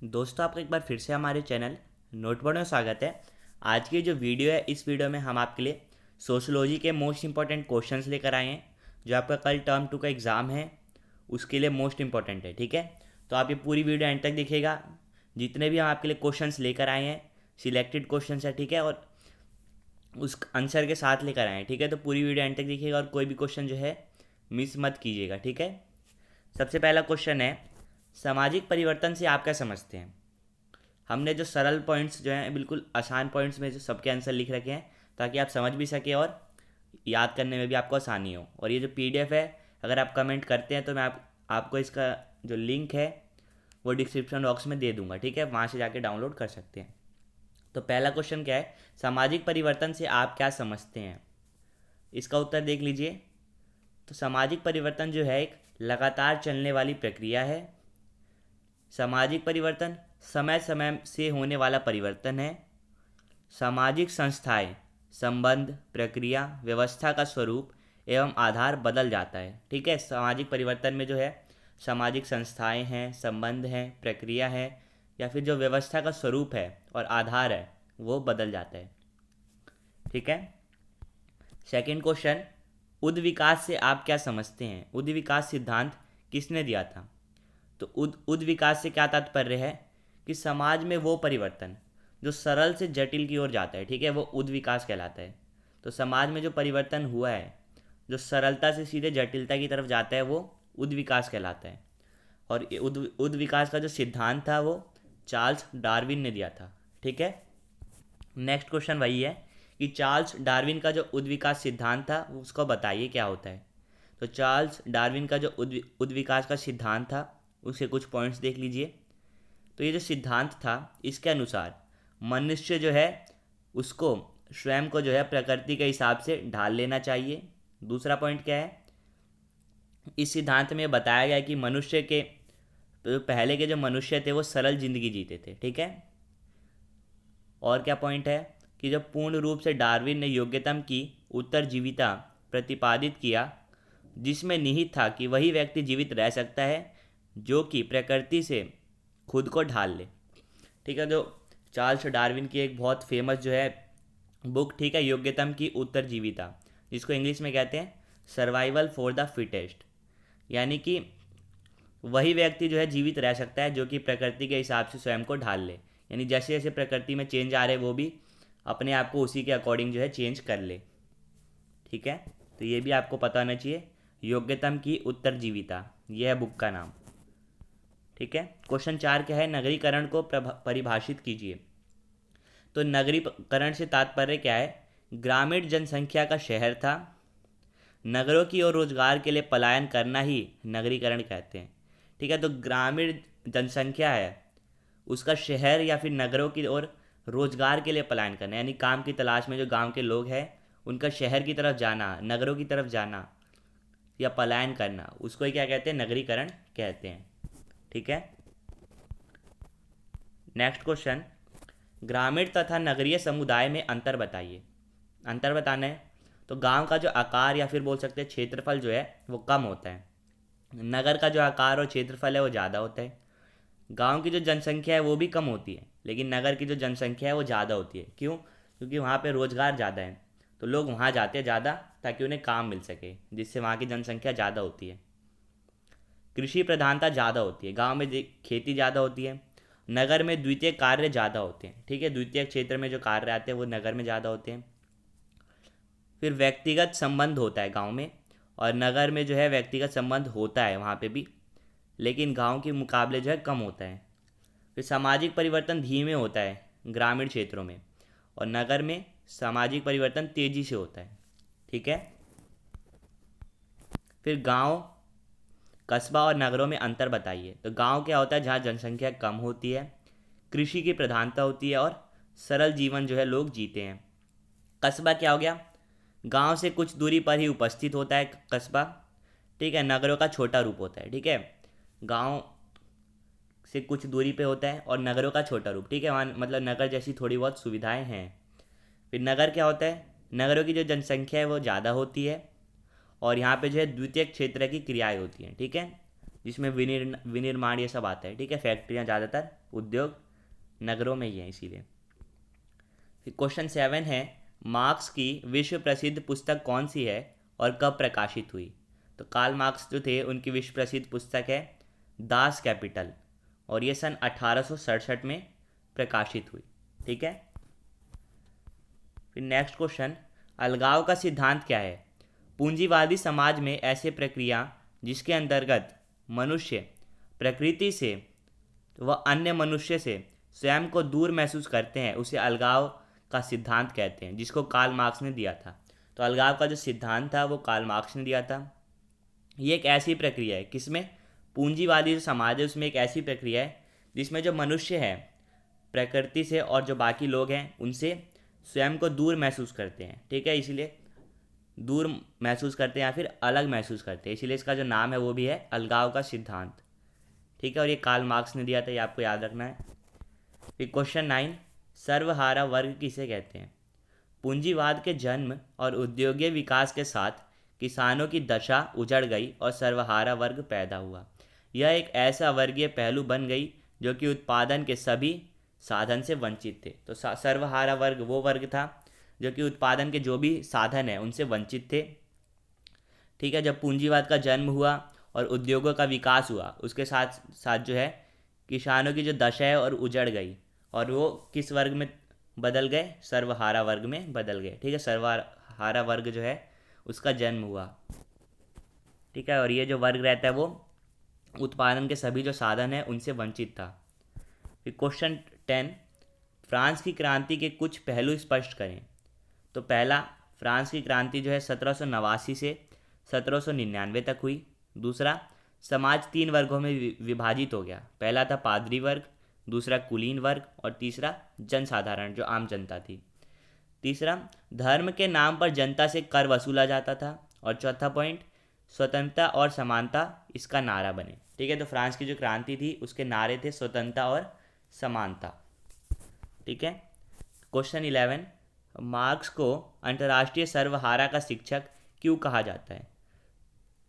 दोस्तों, आपका एक बार फिर से हमारे चैनल नोटबोर्ड में स्वागत है। आज की जो वीडियो है, इस वीडियो में हम आपके लिए सोशोलॉजी के मोस्ट इंपॉर्टेंट क्वेश्चंस लेकर आए हैं, जो आपका कल टर्म 2 का एग्ज़ाम है उसके लिए मोस्ट इंपॉर्टेंट है। ठीक है, तो आप ये पूरी वीडियो एंड तक देखिएगा। जितने भी हम आपके लिए क्वेश्चंस लेकर आए हैं, सिलेक्टेड क्वेश्चंस है, ठीक है, और उस आंसर के साथ लेकर आए हैं। ठीक है, तो पूरी वीडियो एंड तक देखिएगा और कोई भी क्वेश्चन जो है मिस मत कीजिएगा। ठीक है, सबसे पहला क्वेश्चन है, सामाजिक परिवर्तन से आप क्या समझते हैं। हमने जो सरल पॉइंट्स जो हैं, बिल्कुल आसान पॉइंट्स में जो सबके आंसर लिख रखे हैं, ताकि आप समझ भी सके और याद करने में भी आपको आसानी हो। और ये जो पीडीएफ है, अगर आप कमेंट करते हैं तो मैं आपको इसका जो लिंक है वो डिस्क्रिप्शन बॉक्स में दे दूंगा। ठीक है, वहाँ से जाके डाउनलोड कर सकते हैं। तो पहला क्वेश्चन क्या है, सामाजिक परिवर्तन से आप क्या समझते हैं। इसका उत्तर देख लीजिए। तो सामाजिक परिवर्तन जो है एक लगातार चलने वाली प्रक्रिया है। सामाजिक परिवर्तन समय समय से होने वाला परिवर्तन है। सामाजिक संस्थाएं, संबंध, प्रक्रिया, व्यवस्था का स्वरूप एवं आधार बदल जाता है। ठीक है, सामाजिक परिवर्तन में जो है सामाजिक संस्थाएं हैं, संबंध हैं, प्रक्रिया है, या फिर जो व्यवस्था का स्वरूप है और आधार है वो बदल जाता है। ठीक है, सेकंड क्वेश्चन, उद विकास से आप क्या समझते हैं। उद विकास सिद्धांत किसने दिया था। तो उद विकास से क्या तात्पर्य है कि समाज में वो परिवर्तन जो सरल से जटिल की ओर जाता है, ठीक है, वो उद विकास कहलाता है। तो समाज में जो परिवर्तन हुआ है, जो सरलता से सीधे जटिलता की तरफ जाता है, वो उद विकास कहलाता है। और ये उद विकास का जो सिद्धांत था वो चार्ल्स डार्विन ने दिया था। ठीक है, नेक्स्ट क्वेश्चन वही है कि चार्ल्स डार्विन का जो उद विकास सिद्धांत था उसको बताइए क्या होता है। तो चार्ल्स डार्विन का जो उद विकास का सिद्धांत था उसके कुछ पॉइंट्स देख लीजिए। तो ये जो सिद्धांत था, इसके अनुसार मनुष्य जो है उसको स्वयं को जो है प्रकृति के हिसाब से ढाल लेना चाहिए। दूसरा पॉइंट क्या है, इस सिद्धांत में बताया गया कि मनुष्य के पहले के जो मनुष्य थे वो सरल जिंदगी जीते थे। ठीक है, और क्या पॉइंट है कि जब पूर्ण रूप से डार्विन ने योग्यतम की उत्तरजीविता प्रतिपादित किया, जिसमें निहित था कि वही व्यक्ति जीवित रह सकता है जो कि प्रकृति से खुद को ढाल ले। ठीक है, जो चार्ल्स डार्विन की एक बहुत फेमस जो है बुक, ठीक है, योग्यतम की उत्तरजीविता, जिसको इंग्लिश में कहते हैं सर्वाइवल फॉर द फिटेस्ट, यानी कि वही व्यक्ति जो है जीवित रह सकता है जो कि प्रकृति के हिसाब से स्वयं को ढाल ले, यानी जैसे जैसे प्रकृति में चेंज आ रहे वो भी अपने आप को उसी के अकॉर्डिंग जो है चेंज कर ले। ठीक है, तो ये भी आपको पता होना चाहिए, योग्यतम की उत्तरजीविता, यह है बुक का नाम। ठीक है, क्वेश्चन 4 क्या है, नगरीकरण को परिभाषित कीजिए। तो नगरीकरण से तात्पर्य क्या है, ग्रामीण जनसंख्या का शहर था, नगरों की ओर रोजगार के लिए पलायन करना ही नगरीकरण कहते हैं। ठीक है, तो ग्रामीण जनसंख्या है उसका शहर या फिर नगरों की ओर रोजगार के लिए पलायन करना, यानी काम की तलाश में जो गांव के लोग हैं उनका शहर की तरफ जाना, नगरों की तरफ जाना या पलायन करना, उसको ही क्या कहते हैं, नगरीकरण कहते हैं। ठीक है, नेक्स्ट क्वेश्चन, ग्रामीण तथा नगरीय समुदाय में अंतर बताइए। अंतर बताना है तो गांव का जो आकार या फिर बोल सकते हैं क्षेत्रफल जो है वो कम होता है, नगर का जो आकार और क्षेत्रफल है वो ज़्यादा होता है। गांव की जो जनसंख्या है वो भी कम होती है, लेकिन नगर की जो जनसंख्या है वो ज़्यादा होती है। क्यों, क्योंकि वहाँ पे रोज़गार ज़्यादा है, तो लोग वहाँ जाते हैं ज़्यादा ताकि उन्हें काम मिल सके, जिससे वहाँ की जनसंख्या ज़्यादा होती है। कृषि प्रधानता ज़्यादा होती है, गांव में खेती ज़्यादा होती है, नगर में द्वितीय कार्य ज़्यादा होते हैं। ठीक है, द्वितीय क्षेत्र में जो कार्य आते हैं वो नगर में ज़्यादा होते हैं। फिर व्यक्तिगत संबंध होता है गांव में, और नगर में जो है व्यक्तिगत संबंध होता है वहाँ पे भी, लेकिन गांव के मुकाबले जो है कम होता है। फिर सामाजिक परिवर्तन धीमे होता है ग्रामीण क्षेत्रों में, और नगर में सामाजिक परिवर्तन तेज़ी से होता है। ठीक है, फिर गांव, कस्बा और नगरों में अंतर बताइए। तो गांव क्या होता है, जहाँ जनसंख्या कम होती है, कृषि की प्रधानता होती है और सरल जीवन जो है लोग जीते हैं। कस्बा क्या हो गया, गांव से कुछ दूरी पर ही उपस्थित होता है कस्बा। ठीक है, नगरों का छोटा रूप होता है। ठीक है, गांव से कुछ दूरी पे होता है और नगरों का छोटा रूप। ठीक है, वहाँ मतलब नगर जैसी थोड़ी बहुत सुविधाएं हैं। फिर नगर क्या होता है, नगरों की जो जनसंख्या है वो ज़्यादा होती है, और यहाँ पे जो है द्वितीय क्षेत्र की क्रियाएं होती हैं। ठीक है, जिसमें विनिर्माण ये सब आता है, ठीक है। फैक्ट्रियाँ ज़्यादातर उद्योग नगरों में ही हैं इसीलिए। फिर क्वेश्चन 7 है, मार्क्स की विश्व प्रसिद्ध पुस्तक कौन सी है और कब प्रकाशित हुई? तो कार्ल मार्क्स जो थे उनकी विश्व प्रसिद्ध पुस्तक है दास कैपिटल, और ये सन 1867 में प्रकाशित हुई, ठीक है। फिर नेक्स्ट क्वेश्चन, अलगाव का सिद्धांत क्या है? पूंजीवादी समाज में ऐसे प्रक्रिया जिसके अंतर्गत मनुष्य प्रकृति से व अन्य मनुष्य से स्वयं को दूर महसूस करते हैं उसे अलगाव का सिद्धांत कहते हैं, जिसको कार्ल मार्क्स ने दिया था। तो अलगाव का जो सिद्धांत था वो कार्ल मार्क्स ने दिया था। ये एक ऐसी प्रक्रिया है, किसमें? पूंजीवादी जो समाज है उसमें एक ऐसी प्रक्रिया है जिसमें जो मनुष्य है प्रकृति से और जो बाकी लोग हैं उनसे स्वयं को दूर महसूस करते हैं, ठीक है। इसीलिए दूर महसूस करते हैं या फिर अलग महसूस करते हैं, इसीलिए इसका जो नाम है वो भी है अलगाव का सिद्धांत, ठीक है। और ये कार्ल मार्क्स ने दिया था, ये आपको याद रखना है। फिर क्वेश्चन 9, सर्वहारा वर्ग किसे कहते हैं? पूंजीवाद के जन्म और उद्योगीय विकास के साथ किसानों की दशा उजड़ गई और सर्वहारा वर्ग पैदा हुआ। यह एक ऐसा वर्गीय पहलू बन गई जो कि उत्पादन के सभी साधन से वंचित थे। तो सर्वहारा वर्ग वो वर्ग था जो कि उत्पादन के जो भी साधन है उनसे वंचित थे, ठीक है। जब पूंजीवाद का जन्म हुआ और उद्योगों का विकास हुआ उसके साथ साथ जो है किसानों की जो दशा है और उजड़ गई, और वो किस वर्ग में बदल गए? सर्वहारा वर्ग में बदल गए, ठीक है। सर्वहारा वर्ग जो है उसका जन्म हुआ, ठीक है। और ये जो वर्ग रहता है वो उत्पादन के सभी जो साधन है उनसे वंचित था। फिर क्वेश्चन 10, फ्रांस की क्रांति के कुछ पहलू स्पष्ट करें। तो पहला, फ्रांस की क्रांति जो है 1789 से 1799 तक हुई। दूसरा, समाज 3 वर्गों में विभाजित हो गया। पहला था पादरी वर्ग, दूसरा कुलीन वर्ग और तीसरा जनसाधारण जो आम जनता थी। तीसरा, धर्म के नाम पर जनता से कर वसूला जाता था। और चौथा पॉइंट, स्वतंत्रता और समानता इसका नारा बने, ठीक है। तो फ्रांस की जो क्रांति थी उसके नारे थे स्वतंत्रता और समानता, ठीक है। क्वेश्चन 11, मार्क्स को अंतर्राष्ट्रीय सर्वहारा का शिक्षक क्यों कहा जाता है?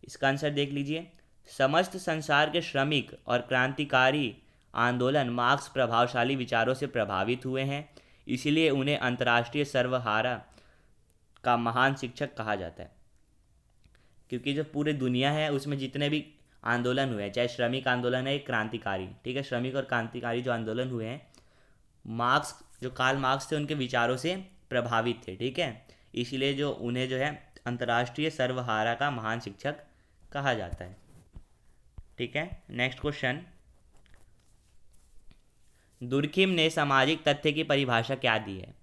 इसका आंसर देख लीजिए। समस्त संसार के श्रमिक और क्रांतिकारी आंदोलन मार्क्स प्रभावशाली विचारों से प्रभावित हुए हैं, इसलिए उन्हें अंतर्राष्ट्रीय सर्वहारा का महान शिक्षक कहा जाता है। क्योंकि जो पूरी दुनिया है उसमें जितने भी आंदोलन हुए हैं, चाहे श्रमिक आंदोलन है, क्रांतिकारी, ठीक है, श्रमिक और क्रांतिकारी जो आंदोलन हुए हैं, मार्क्स जो कार्ल मार्क्स थे उनके विचारों से प्रभावित थे, ठीक है। इसलिए जो उन्हें जो है अंतर्राष्ट्रीय सर्वहारा का महान शिक्षक कहा जाता है, ठीक है। नेक्स्ट क्वेश्चन, दुर्खिम ने सामाजिक तथ्य की परिभाषा क्या दी है?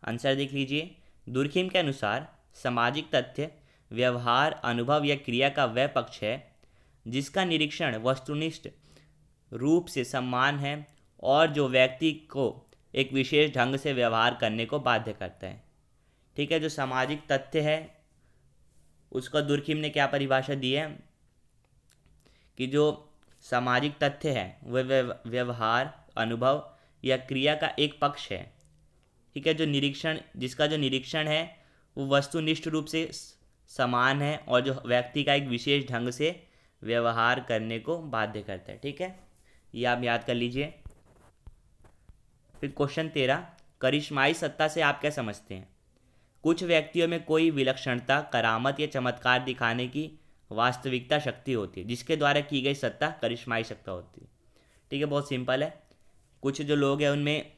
आंसर देख लीजिए। दुर्खिम के अनुसार सामाजिक तथ्य व्यवहार, अनुभव या क्रिया का वह पक्ष है जिसका निरीक्षण वस्तुनिष्ठ रूप से समान है और जो व्यक्ति को एक विशेष ढंग से व्यवहार करने को बाध्य करता है, ठीक है। जो सामाजिक तथ्य है उसका दुर्खिम ने क्या परिभाषा दी है कि जो सामाजिक तथ्य है वह व्यवहार, अनुभव या क्रिया का एक पक्ष है, ठीक है। जो निरीक्षण, जिसका जो निरीक्षण है वो वस्तुनिष्ठ रूप से समान है और जो व्यक्ति का एक विशेष ढंग से व्यवहार करने को बाध्य करता है, ठीक है। ये आप याद कर लीजिए। फिर क्वेश्चन 13, करिश्माई सत्ता से आप क्या समझते हैं? कुछ व्यक्तियों में कोई विलक्षणता, करामत या चमत्कार दिखाने की वास्तविकता शक्ति होती है जिसके द्वारा की गई सत्ता करिश्माई सत्ता होती है, ठीक है। बहुत सिंपल है। कुछ जो लोग हैं उनमें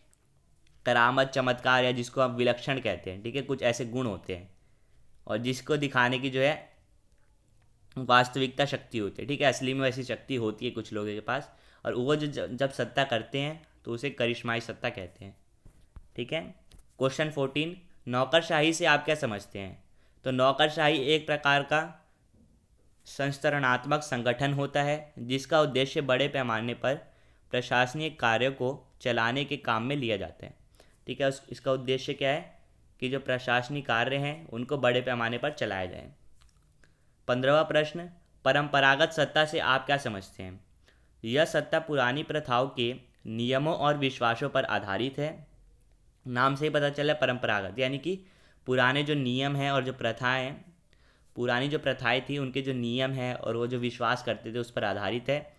करामत, चमत्कार या जिसको आप विलक्षण कहते हैं, ठीक है, कुछ ऐसे गुण होते हैं और जिसको दिखाने की जो है वास्तविकता शक्ति होती है, ठीक है। असली में वैसी शक्ति होती है कुछ लोगों के पास, और वो जो जब सत्ता करते हैं तो उसे करिश्माई सत्ता कहते हैं, ठीक है। क्वेश्चन 14, नौकरशाही से आप क्या समझते हैं? तो नौकरशाही एक प्रकार का संस्तरणात्मक संगठन होता है जिसका उद्देश्य बड़े पैमाने पर प्रशासनिक कार्यों को चलाने के काम में लिया जाता है, ठीक है। इसका उद्देश्य क्या है कि जो प्रशासनिक कार्य हैं उनको बड़े पैमाने पर चलाया जाए। 15वां प्रश्न, परंपरागत सत्ता से आप क्या समझते हैं? यह सत्ता पुरानी प्रथाओं के नियमों और विश्वासों पर आधारित है। नाम से ही पता चला परंपरागत, यानी कि पुराने जो नियम हैं और जो प्रथाएं हैं पुरानी जो प्रथाएं थी उनके जो नियम हैं और वो जो विश्वास करते थे उस पर आधारित है।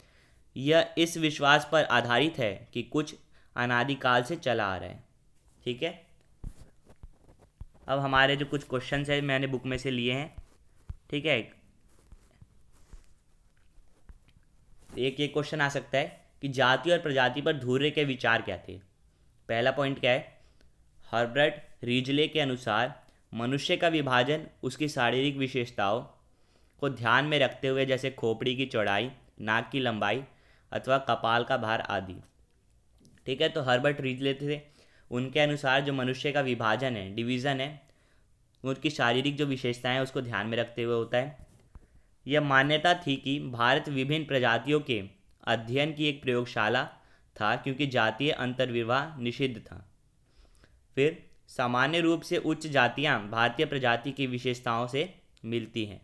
यह इस विश्वास पर आधारित है कि कुछ अनादिकाल से चला आ रहा है। ठीक है, अब हमारे जो कुछ क्वेश्चंस हैं मैंने बुक में से लिए हैं। ठीक है, एक ये क्वेश्चन आ सकता है कि जाति और प्रजाति पर धुर्रे के विचार क्या थे। पहला पॉइंट क्या है, हर्बर्ट रीजले के अनुसार मनुष्य का विभाजन उसकी शारीरिक विशेषताओं को ध्यान में रखते हुए, जैसे खोपड़ी की चौड़ाई, नाक की लंबाई अथवा कपाल का भार आदि। ठीक है, तो हर्बर्ट रीजले थे, उनके अनुसार जो मनुष्य का विभाजन है, डिवीज़न है, उनकी शारीरिक जो विशेषताएं हैं उसको ध्यान में रखते हुए होता है। यह मान्यता थी कि भारत विभिन्न प्रजातियों के अध्ययन की एक प्रयोगशाला था, क्योंकि जातीय अंतर्विवाह निषिद्ध था। फिर सामान्य रूप से उच्च जातियां भारतीय प्रजाति की विशेषताओं से मिलती हैं।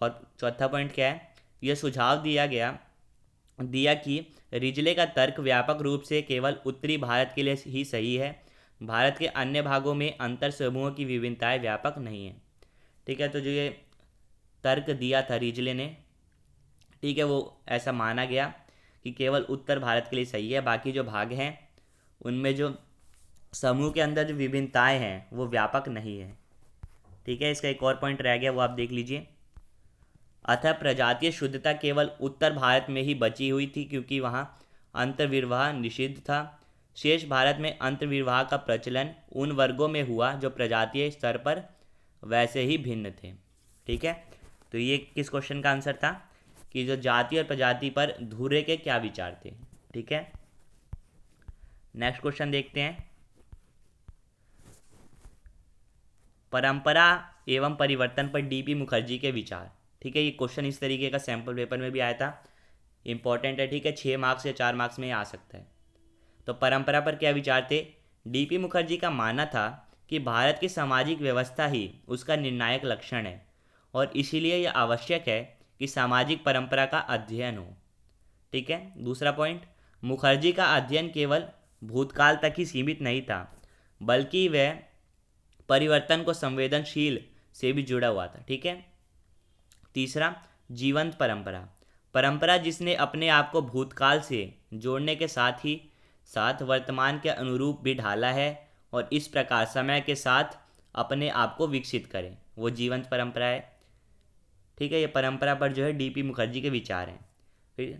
और चौथा पॉइंट क्या है, यह सुझाव दिया कि रिजले का तर्क व्यापक रूप से केवल उत्तरी भारत के लिए ही सही है, भारत के अन्य भागों में अंतर समूहों की विभिन्नताएं व्यापक नहीं है। ठीक है, तो जो ये तर्क दिया था रिजले ने, ठीक है, वो ऐसा माना गया कि केवल उत्तर भारत के लिए सही है, बाकी जो भाग हैं उनमें जो समूह के अंदर जो विभिन्नताएं हैं वो व्यापक नहीं है। ठीक है, इसका एक और पॉइंट रह गया, वो आप देख लीजिए। अतः प्रजातीय शुद्धता केवल उत्तर भारत में ही बची हुई थी, क्योंकि वहाँ अंतर्विवाह निषिद्ध था। शेष भारत में अंतर्विवाह का प्रचलन उन वर्गों में हुआ जो प्रजातीय स्तर पर वैसे ही भिन्न थे। ठीक है, तो ये किस क्वेश्चन का आंसर था कि जो जाति और प्रजाति पर धुर्रे के क्या विचार थे। ठीक है, नेक्स्ट क्वेश्चन देखते हैं। परंपरा एवं परिवर्तन पर डीपी मुखर्जी के विचार। ठीक है, ये क्वेश्चन इस तरीके का सैम्पल पेपर में भी आया था, इंपॉर्टेंट है। ठीक है, 6 मार्क्स या 4 मार्क्स में आ सकता है। तो परंपरा पर क्या विचार थे, डीपी मुखर्जी का मानना था कि भारत की सामाजिक व्यवस्था ही उसका निर्णायक लक्षण है और इसीलिए यह आवश्यक है कि सामाजिक परंपरा का अध्ययन हो। ठीक है, दूसरा पॉइंट, मुखर्जी का अध्ययन केवल भूतकाल तक ही सीमित नहीं था, बल्कि वह परिवर्तन को संवेदनशील से भी जुड़ा हुआ था। ठीक है, तीसरा, जीवंत परंपरा, परंपरा जिसने अपने आप को भूतकाल से जोड़ने के साथ ही साथ वर्तमान के अनुरूप भी ढाला है और इस प्रकार समय के साथ अपने आप को विकसित करे, वो जीवंत परंपरा है। ठीक है, ये परंपरा पर जो है डीपी मुखर्जी के विचार हैं। फिर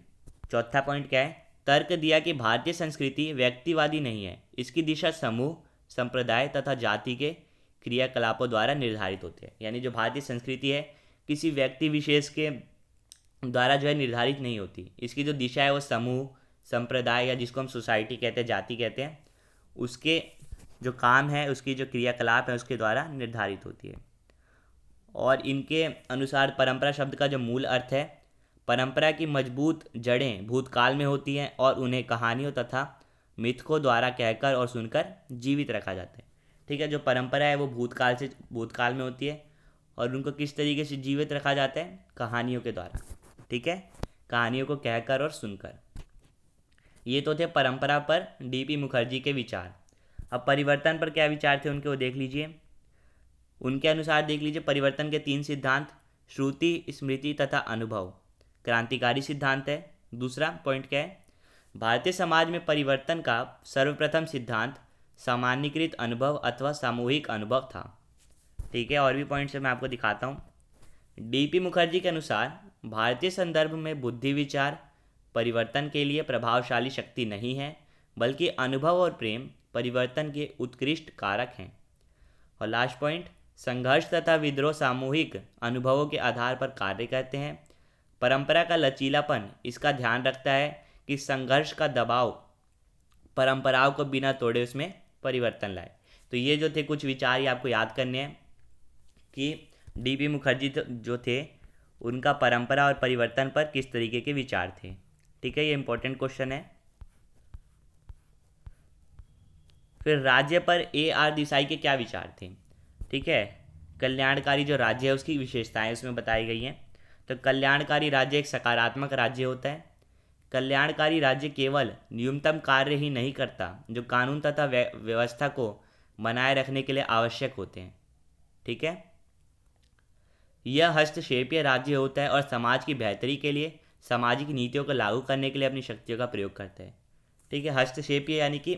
चौथा पॉइंट क्या है, तर्क दिया कि भारतीय संस्कृति व्यक्तिवादी नहीं है, इसकी दिशा समूह, संप्रदाय तथा जाति के क्रियाकलापों द्वारा निर्धारित होते हैं। यानी जो भारतीय संस्कृति है किसी व्यक्ति विशेष के द्वारा जो है निर्धारित नहीं होती, इसकी जो दिशा है वो समूह, संप्रदाय या जिसको हम सोसाइटी कहते हैं, जाति कहते हैं, उसके जो काम है, उसकी जो क्रियाकलाप है उसके द्वारा निर्धारित होती है। और इनके अनुसार परंपरा शब्द का जो मूल अर्थ है, परंपरा की मजबूत जड़ें भूतकाल में होती हैं और उन्हें कहानियों तथा मिथकों द्वारा कहकर और सुनकर जीवित रखा जाता है। ठीक है, जो परंपरा है वो भूतकाल में होती है और उनको किस तरीके से जीवित रखा जाता है, कहानियों के द्वारा। ठीक है, कहानियों को कहकर और सुनकर। ये तो थे परंपरा पर डीपी मुखर्जी के विचार। अब परिवर्तन पर क्या विचार थे उनके, वो देख लीजिए। उनके अनुसार देख लीजिए, परिवर्तन के 3 सिद्धांत, श्रुति, स्मृति तथा अनुभव, क्रांतिकारी सिद्धांत है। दूसरा पॉइंट क्या है, भारतीय समाज में परिवर्तन का सर्वप्रथम सिद्धांत सामान्यीकृत अनुभव अथवा सामूहिक अनुभव था। ठीक है, और भी पॉइंट्स है मैं आपको दिखाता हूँ। डीपी मुखर्जी के अनुसार भारतीय संदर्भ में बुद्धि विचार परिवर्तन के लिए प्रभावशाली शक्ति नहीं है, बल्कि अनुभव और प्रेम परिवर्तन के उत्कृष्ट कारक हैं। और लास्ट पॉइंट, संघर्ष तथा विद्रोह सामूहिक अनुभवों के आधार पर कार्य करते हैं। परंपरा का लचीलापन इसका ध्यान रखता है कि संघर्ष का दबाव परंपराओं को बिना तोड़े उसमें परिवर्तन लाए। तो ये जो थे कुछ विचार ये आपको याद करने हैं कि डीपी मुखर्जी जो थे उनका परंपरा और परिवर्तन पर किस तरीके के विचार थे। ठीक है, ये इंपॉर्टेंट क्वेश्चन है। फिर राज्य पर AR देसाई के क्या विचार थे। ठीक है, कल्याणकारी जो राज्य है उसकी विशेषताएं उसमें बताई गई हैं। तो कल्याणकारी राज्य एक सकारात्मक राज्य होता है। कल्याणकारी राज्य केवल न्यूनतम कार्य ही नहीं करता जो कानून तथा व्यवस्था को बनाए रखने के लिए आवश्यक होते हैं। ठीक है, यह हस्तक्षेपीय राज्य होता है और समाज की बेहतरी के लिए सामाजिक नीतियों को लागू करने के लिए अपनी शक्तियों का प्रयोग करता है। ठीक है, हस्तक्षेपीय यानी कि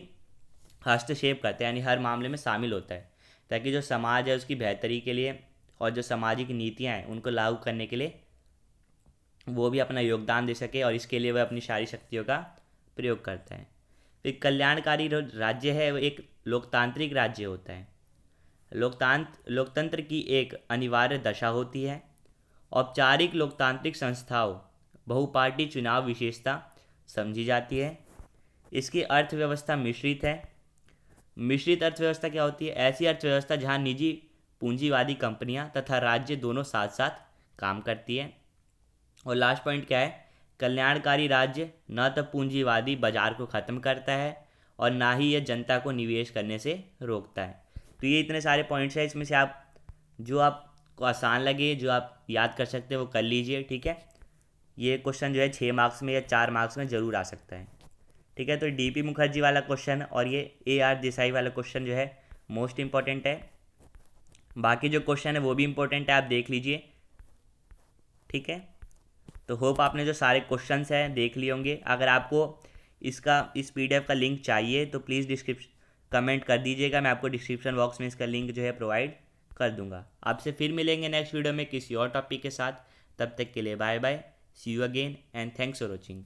हस्तक्षेप करते हैं, यानी हर मामले में शामिल होता है ताकि जो समाज है उसकी बेहतरी के लिए और जो सामाजिक नीतियाँ हैं उनको लागू करने के लिए वो भी अपना योगदान दे सके, और इसके लिए वह अपनी सारी शक्तियों का प्रयोग करता है। फिर कल्याणकारी राज्य है वो एक लोकतांत्रिक राज्य होता है। लोकतंत्र की एक अनिवार्य दशा होती है। औपचारिक लोकतांत्रिक संस्थाओं बहुपार्टी चुनाव विशेषता समझी जाती है। इसकी अर्थव्यवस्था मिश्रित है। मिश्रित अर्थव्यवस्था क्या होती है? ऐसी अर्थव्यवस्था जहां निजी पूंजीवादी कंपनियां तथा राज्य दोनों साथ साथ काम करती है। और लास्ट पॉइंट क्या है? कल्याणकारी राज्य न तो पूंजीवादी बाजार को ख़त्म करता है और ना ही यह जनता को निवेश करने से रोकता है। तो ये इतने सारे पॉइंट्स हैं, इसमें से आप जो आपको आसान लगे, जो आप याद कर सकते हैं वो कर लीजिए। ठीक है, ये क्वेश्चन जो है 6 मार्क्स में या 4 मार्क्स में ज़रूर आ सकता है। ठीक है, तो डीपी मुखर्जी वाला क्वेश्चन और ये AR देसाई वाला क्वेश्चन जो है मोस्ट इम्पॉर्टेंट है। बाकी जो क्वेश्चन है वो भी इम्पोर्टेंट है, आप देख लीजिए। ठीक है, तो होप आपने जो सारे क्वेश्चंस हैं देख लिए होंगे। अगर आपको इस PDF का लिंक चाहिए तो प्लीज़ डिस्क्रिप्शन कमेंट कर दीजिएगा, मैं आपको डिस्क्रिप्शन बॉक्स में इसका लिंक जो है प्रोवाइड कर दूंगा। आपसे फिर मिलेंगे नेक्स्ट वीडियो में किसी और टॉपिक के साथ। तब तक के लिए bye bye, see you again and thanks for watching.